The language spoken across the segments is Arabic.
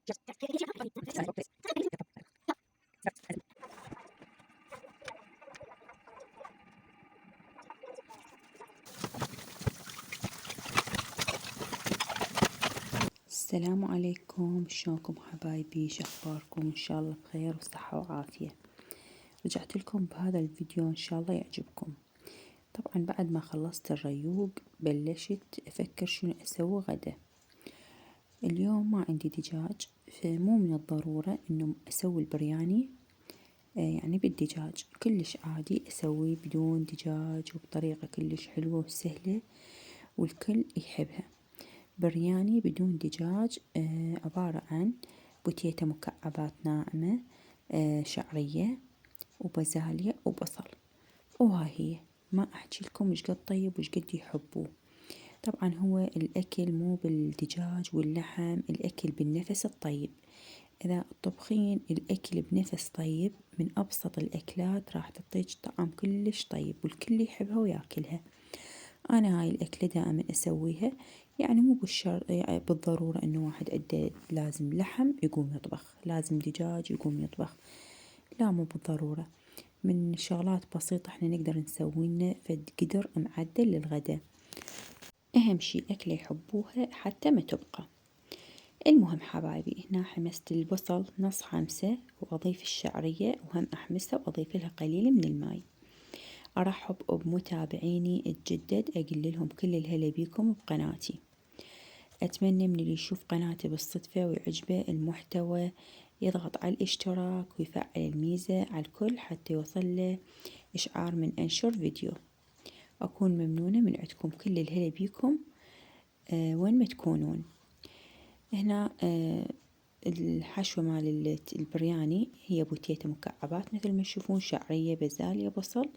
السلام عليكم، شلونكم حبايبي؟ شخباركم؟ ان شاء الله بخير وصحة وعافية. رجعت لكم بهذا الفيديو ان شاء الله يعجبكم. طبعا بعد ما خلصت الريوق بلشت افكر شنو اسوي غدا. اليوم ما عندي دجاج، فمو من الضرورة انه اسوي البرياني يعني بالدجاج، كلش عادي اسويه بدون دجاج وبطريقة كلش حلوة وسهلة والكل يحبها. برياني بدون دجاج عبارة عن بوتيتا مكعبات ناعمة، شعرية وبازاليا وبصل، وهاي هي. ما أحكي لكم وش قد طيب وش قد يحبوه. طبعا هو الأكل مو بالدجاج واللحم، الأكل بالنفس الطيب. إذا تطبخين الأكل بنفس طيب من أبسط الأكلات راح تعطيك طعم كلش طيب والكل يحبها وياكلها. أنا هاي الأكلة دائما أسويها، يعني مو يعني بالضرورة إنه واحد عنده لازم لحم يقوم يطبخ، لازم دجاج يقوم يطبخ، لا مو بالضرورة. من شغلات بسيطة احنا نقدر نسوينا فد قدر معدل للغدا. أهم شي أكلة يحبوها حتى ما تبقى. المهم حبايبي، هنا حمست البصل نص حمسة وأضيف الشعرية وهم أحمسها وأضيف لها قليل من الماي. أرحب بمتابعيني الجدد، أقول لهم كل الهلا بيكم بقناتي. أتمنى من اللي يشوف قناتي بالصدفة ويعجبه المحتوى يضغط على الاشتراك ويفعل الميزة على الكل حتى يوصل له إشعار من أنشر فيديو. أكون ممنونة من عندكم، كل الهلا بيكم وين ما تكونون. هنا الحشوة مال البرياني هي بوتيتا مكعبات مثل ما تشوفون، شعرية، بازاليا، بصل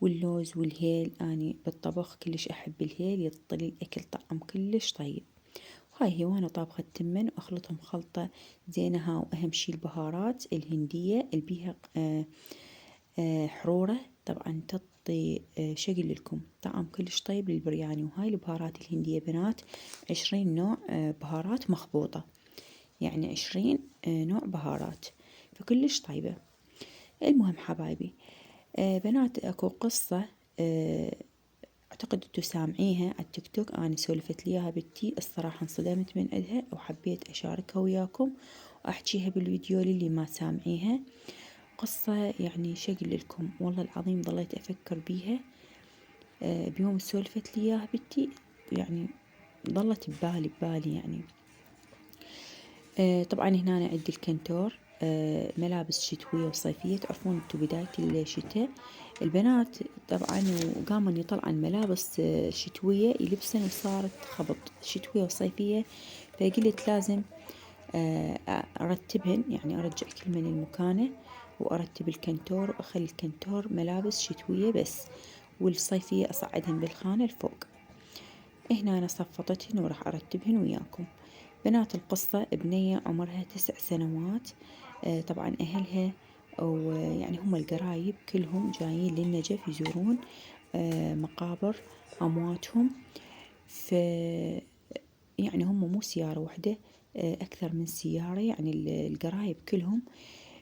واللوز والهيل. أني بالطبخ كلش أحب الهيل، يعطي الأكل طعم كلش طيب. وهاي هي وانا طابخة التمن واخلطهم خلطة زينة. ها واهم شي البهارات الهندية اللي بيها حرورة، طبعا تعطي شكل لكم طعم كلش طيب للبرياني. وهاي البهارات الهندية بنات 20 نوع بهارات مخبوطة، يعني 20 نوع بهارات، فكلش طيبة. المهم حبايبي بنات، اكو قصة اعتقد انتو سامعيها على التيك توك، انا سولفت لي اياها بنتي، الصراحة انصدمت من عندها وحبيت اشاركها وياكم واحكيها بالفيديو للي ما سامعيها. قصة يعني شكل لكم، والله العظيم ضليت افكر بيها بيوم سولفت لي اياها بنتي، يعني ظلت ببالي يعني. طبعا هنا أنا عندي الكنتور، ملابس شتوية وصيفية. تعرفون انتو بداية الشتاء البنات طبعا وقامن يطلعن ملابس شتوية يلبسن، وصارت خبط شتوية وصيفية. فقلت لازم أرتبهن، يعني أرجع كل من المكانة وأرتب الكنتور وأخلي الكنتور ملابس شتوية بس، والصيفية أصعدهن بالخانة الفوق. هنا أنا صفطتهن وراح أرتبهن وياكم. بنات القصة بنية عمرها 9 سنوات، طبعا أهلها ويعني هم القرايب كلهم جايين للنجف يزورون مقابر أمواتهم. ف يعني هم مو سيارة واحدة، أكثر من سيارة، يعني القرايب كلهم.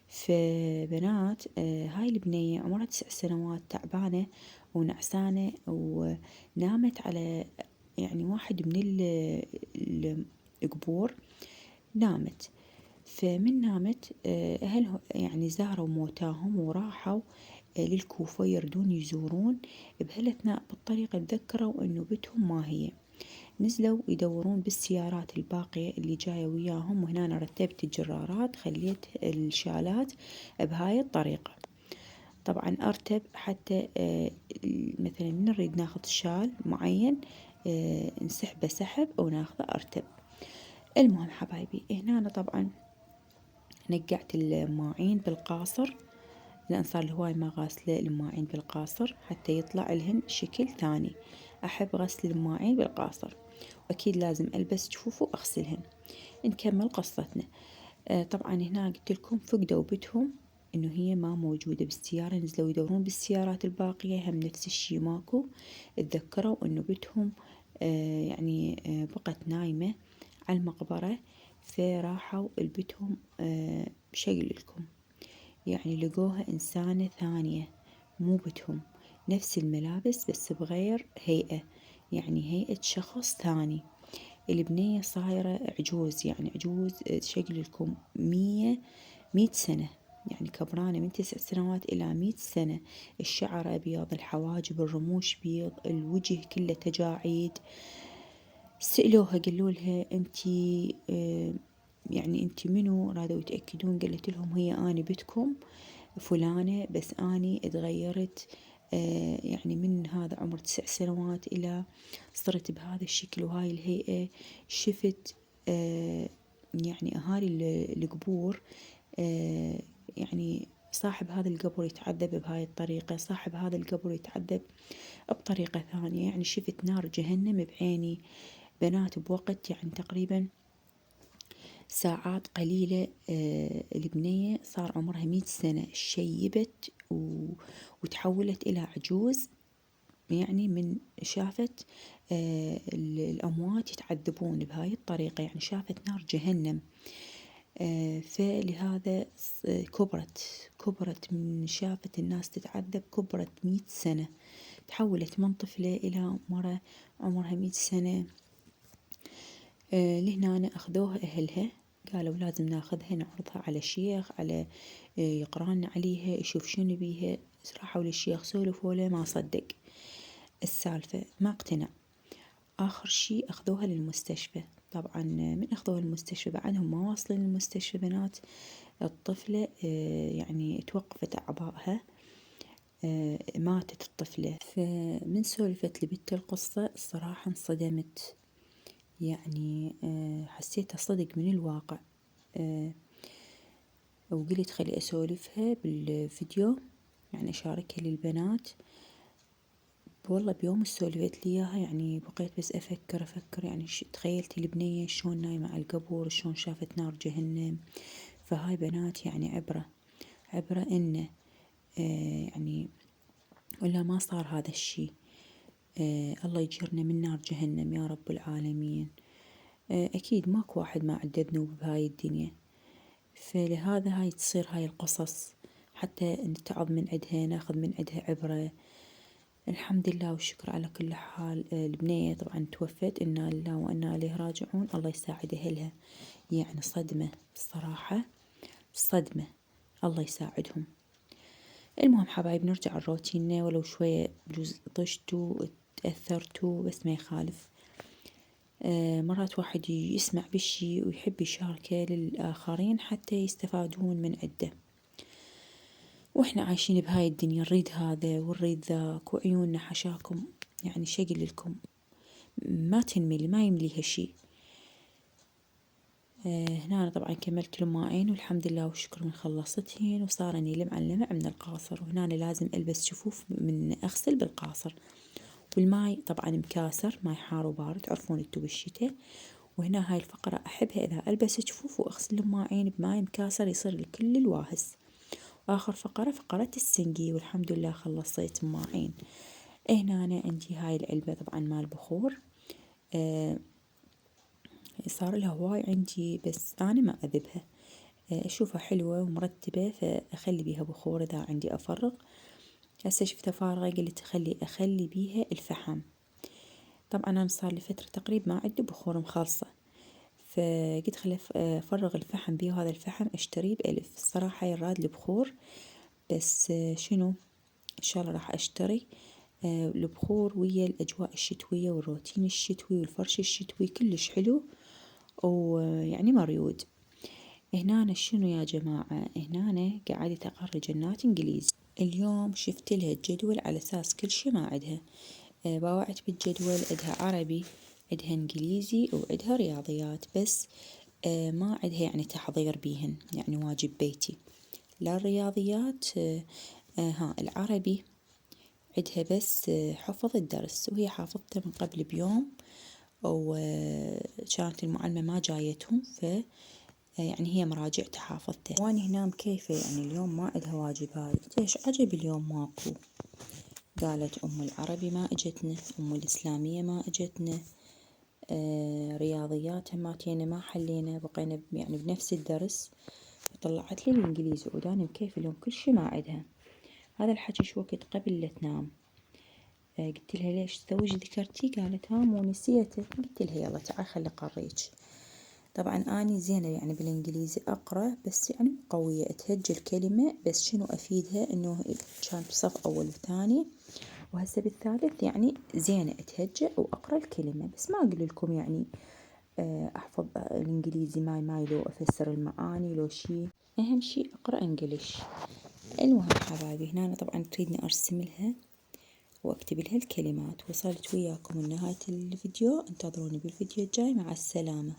فبنات هاي البنية عمرها 9 سنوات تعبانة ونعسانة، ونامت على يعني واحد من القبور نامت. فمن نامت أهلها يعني زاروا موتاهم وراحوا للكوفة يردون يزورون. بهالأثناء بالطريقة تذكروا أنه بيتهم ما هي، نزلوا يدورون بالسيارات الباقية اللي جاية وياهم. وهنا أنا رتبت الجرارات، خليت الشالات بهاي الطريقة. طبعا أرتب حتى مثلا من نريد ناخذ شال معين نسحبه سحب أو ناخذه أرتب. المهم حبايبي، هنا أنا طبعا نقعت الماعين بالقاصر، لأن صار لي هواي ما غاسلة الماعين بالقاصر حتى يطلع لهن شكل تاني. أحب غسل الماعين بالقاصر، وأكيد لازم ألبس جفوف وأغسلهن. نكمل قصتنا. طبعا هنا قلت لكم فقدوا بيتهم، إنه هي ما موجودة بالسيارة. نزلوا يدورون بالسيارات الباقية، هم نفس الشي ماكو. اتذكروا إنه بيتهم يعني بقت نايمة على المقبرة. فراحوا لبتهم بشقللكم، يعني لقوها إنسانة ثانية مو بتهم، نفس الملابس بس بغير هيئة، يعني هيئة شخص ثاني. البنية صايرة عجوز، يعني عجوز شقللكم 100 سنة، يعني كبرانة من 9 سنوات إلى 100 سنة. الشعر أبيض، الحواجب الرموش بيض، الوجه كله تجاعيد. سألوها قالوا لها انتي يعني انتي منو؟ رادوا يتأكدون. قالت لهم هي أنا بنتكم فلانة، بس أني اتغيرت يعني من هذا عمر 9 سنوات إلى صرت بهذا الشكل وهاي الهيئة. شفت يعني أهالي القبور يعني صاحب هذا القبر يتعذب بهاي الطريقة، صاحب هذا القبر يتعذب بطريقة ثانية. يعني شفت نار جهنم بعيني. بنات بوقت يعني تقريبا ساعات قليلة البنية صار عمرها 100 سنة، شيبت وتحولت إلى عجوز. يعني من شافت الأموات يتعذبون بهاي الطريقة، يعني شافت نار جهنم. فلهذا كبرت من شافت الناس تتعذب، كبرت 100 سنة، تحولت من طفلة إلى مرة عمرها 100 سنة. لهنا أخذوها أهلها، قالوا لازم ناخذها نعرضها على شيخ، على يقرأن عليها يشوف شنو بيها. راحوا للشيخ سولفوا له، ما صدق السالفة، ما اقتنع. آخر شي أخذوها للمستشفى. طبعا من أخذوها للمستشفى بعدهم ما واصلين للمستشفى بنات، الطفلة يعني توقفت أعضائها، ماتت الطفلة. فمن سولفت لبنت القصة الصراحة انصدمت، يعني حسيتها صدق من الواقع. وقلت خلي أسولفها بالفيديو، يعني أشاركها للبنات. والله بيوم سولفت لي إياها يعني بقيت بس أفكر يعني تخيلت البنية شلون نايمة على القبور، شلون شافت نار جهنم. فهاي بنات يعني عبرة إنه يعني ولا ما صار هذا الشي. الله يجيرنا من نار جهنم يا رب العالمين. أكيد ماكو واحد ما عنده ذنوب بهاي الدنيا، فلهذا هاي تصير هاي القصص حتى نتعظ من عدها، ناخذ من عدها عبرة. الحمد لله والشكر على كل حال. البنية طبعا توفت، إنا لله وإنا إليه راجعون. الله يساعد أهلها، يعني صدمة الصراحة، صدمة، الله يساعدهم. المهم حبايب نرجع لروتيننا، ولو شوية بجوز طشتوا تأثرتوا بس ما يخالف. مرات واحد يسمع بالشي ويحب يشاركه للآخرين حتى يستفادون من عده. وإحنا عايشين بهاي الدنيا نريد هذا ونريد ذاك، وعيوننا حشاكم يعني شقل لكم ما تنملي، ما يمليها شي. هنا أنا طبعا كملت الماعين والحمد لله والشكر من خلصتهن، وصار اني لمع اللمع من القاصر. وهنا أنا لازم ألبس شفوف من أغسل بالقاصر، والماي طبعا مكاسر، ماي حار وبارد تعرفون انتو بالشتاء. وهنا هاي الفقرة أحبها، إذا ألبس جفوف وأغسل الماعين بماي مكاسر يصير لكل الواهس. آخر فقرة فقرة السنقي، والحمد لله خلصت ماعين. هنا أنا عندي هاي العلبة طبعا مال بخور، صار لها هواي عندي بس أنا ما أذبها، أشوفها حلوة ومرتبة فأخلي بيها بخور إذا عندي أفرغ. هسه شفتها فارغة قلت أخلي بيها الفحم. طبعا أنا صار لي فترة تقريبا ما عندي بخور مخلصة، فقلت خلي أفرغ الفحم بيه. وهذا الفحم أشتريه ب1000 الصراحة، يراد البخور بس شنو إن شاء الله راح أشتري البخور ويا الأجواء الشتوية والروتين الشتوي والفرش الشتوي كلش حلو ويعني مريود. هنا شنو يا جماعة، هنا قاعدة أقرأ جنات إنجليزي. اليوم شفت لها الجدول على أساس كل شي ما عدها. باوعت بالجدول، عدها عربي، عدها إنجليزي، وعدها رياضيات، بس ما عدها يعني تحضير بيهن، يعني واجب بيتي. لا الرياضيات العربي عدها بس حفظ الدرس، وهي حافظته من قبل بيوم، وكانت المعلمة ما جايتهم، يعني هي مراجعته حافظته. واني هنا مكيفة، يعني اليوم ما عندها واجبات. ليش عجب اليوم ماكو؟ قالت أم العربي ما اجتنا، أم الإسلامية ما اجتنا، رياضيات هماتينا ما حلينا، بقينا يعني بنفس الدرس. طلعت لي الإنجليزي وأنا مكيفة لهم كل شي ما عدها. هذا الحكي شو وقت قبل لا تنام. قلت لها ليش توج ذكرتي؟ قالت ها مو نسيته. قلت لها يلا تعال خلي أقريج. طبعا أني زينة يعني بالإنجليزي أقرأ، بس يعني مو قوية، أتهجى الكلمة بس شنو أفيدها إنه كان بصف أول وثاني، وهسه بالثالث يعني زينة أتهجى وأقرأ الكلمة، بس ما أقول لكم يعني أحفظ الإنجليزي ماي لو أفسر المعاني لو شي، أهم شي أقرأ إنجليش. المهم حبايبي هنا أنا طبعا تريدني أرسم لها وأكتب لها الكلمات. وصلت وياكم لنهاية الفيديو، انتظروني بالفيديو الجاي، مع السلامة.